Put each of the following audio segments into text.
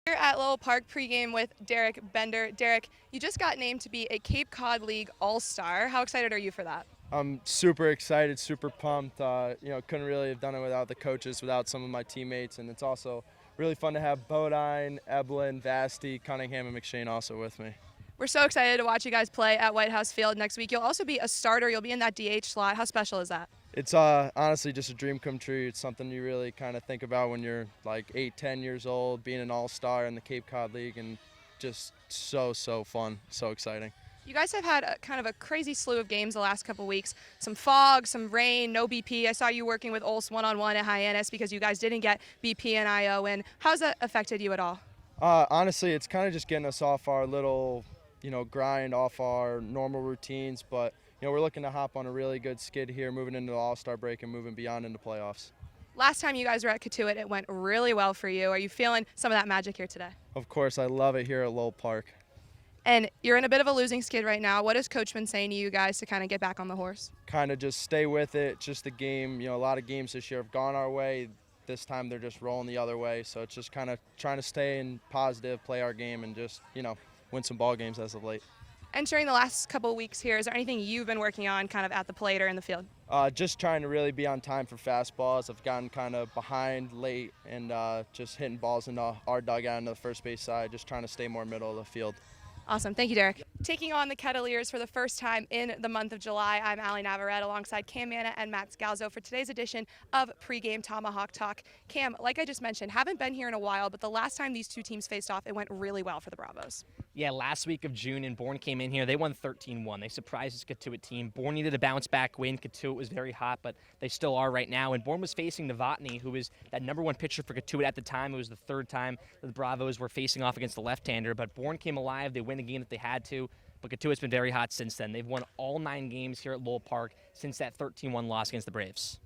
Here at Lowell Park pregame with Derek Bender. Derek, you just got named to be a Cape Cod League All-Star. How excited are you for that? I'm super excited, super pumped. Couldn't really have done it without the coaches, without some of my teammates, and it's also really fun to have Bodine, Eblin, Vasti, Cunningham, and McShane also with me. We're so excited to watch you guys play at White House Field next week. You'll also be a starter. You'll be in that DH slot. How special is that? It's honestly just a dream come true. It's something you really kind of think about when you're like 8, 10 years old, being an all-star in the Cape Cod League, and just so fun, so exciting. You guys have had kind of a crazy slew of games the last couple weeks. Some fog, some rain, no BP. I saw you working with Olse one-on-one at Hyannis because you guys didn't get BP and IO in. How's that affected you at all? Honestly, it's kind of just getting us off our little, grind, off our normal routines, but we're looking to hop on a really good skid here, moving into the All-Star break and moving beyond into playoffs. Last time you guys were at Cotuit, it went really well for you. Are you feeling some of that magic here today? Of course, I love it here at Lowell Park. And you're in a bit of a losing skid right now. What has Coach been saying to you guys to kind of get back on the horse? Kind of just stay with it, just the game. A lot of games this year have gone our way. This time they're just rolling the other way. So it's just kind of trying to stay in positive, play our game, and just, win some ball games as of late. Entering the last couple of weeks here, is there anything you've been working on kind of at the plate or in the field? Just trying to really be on time for fastballs. I've gotten kind of behind late and just hitting balls into our dugout into the first base side, just trying to stay more middle of the field. Awesome. Thank you, Derek. Taking on the Kettleers for the first time in the month of July, I'm Allie Navarrete alongside Cam Manna and Matt Scalzo for today's edition of Pregame Tomahawk Talk. Cam, like I just mentioned, haven't been here in a while, but the last time these two teams faced off, it went really well for the Bravos. Yeah, last week of June, and Bourne came in here. They won 13-1. They surprised this Cotuit team. Bourne needed a bounce-back win. Cotuit was very hot, but they still are right now. And Bourne was facing Novotny, who was that #1 pitcher for Cotuit at the time. It was the third time that the Bravos were facing off against the left-hander. But Bourne came alive. They win the game that they had to. But Cotuit's been very hot since then. They've won all 9 games here at Lowell Park since that 13-1 loss against the Braves.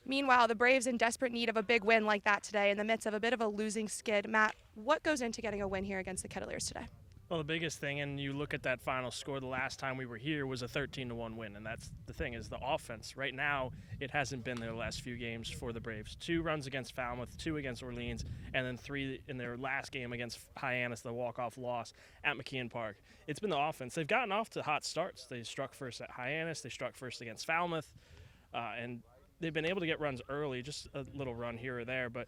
Meanwhile, the Braves in desperate need of a big win like that today in the midst of a bit of a losing skid. Matt, what goes into getting a win here against the Kettleers today? Well, the biggest thing, and you look at that final score the last time we were here, was a 13-1 win, and that's the thing, is the offense. Right now, it hasn't been there the last few games for the Braves. 2 runs against Falmouth, 2 against Orleans, and then 3 in their last game against Hyannis, the walk-off loss at McKeon Park. It's been the offense. They've gotten off to hot starts. They struck first at Hyannis. They struck first against Falmouth, and they've been able to get runs early, just a little run here or there, but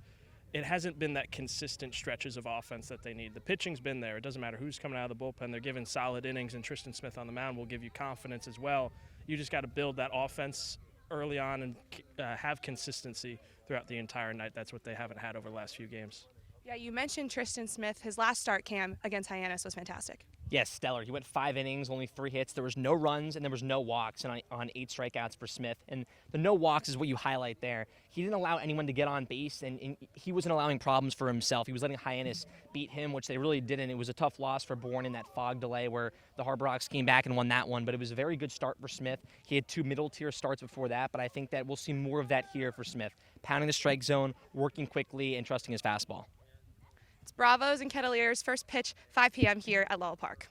it hasn't been that consistent stretches of offense that they need. The pitching's been there. It doesn't matter who's coming out of the bullpen. They're giving solid innings, and Tristan Smith on the mound will give you confidence as well. You just got to build that offense early on and have consistency throughout the entire night. That's what they haven't had over the last few games. Yeah, you mentioned Tristan Smith. His last start, Cam, against Hyannis was fantastic. Yes, stellar. He went 5 innings, only 3 hits. There was no runs and there was no walks on 8 strikeouts for Smith. And the no walks is what you highlight there. He didn't allow anyone to get on base, and he wasn't allowing problems for himself. He was letting Hyannis beat him, which they really didn't. It was a tough loss for Bourne in that fog delay where the Harbor Hawks came back and won that one. But it was a very good start for Smith. He had 2 middle-tier starts before that, but I think that we'll see more of that here for Smith. Pounding the strike zone, working quickly, and trusting his fastball. It's Bravos and Kettleers, first pitch 5 p.m. here at Lowell Park.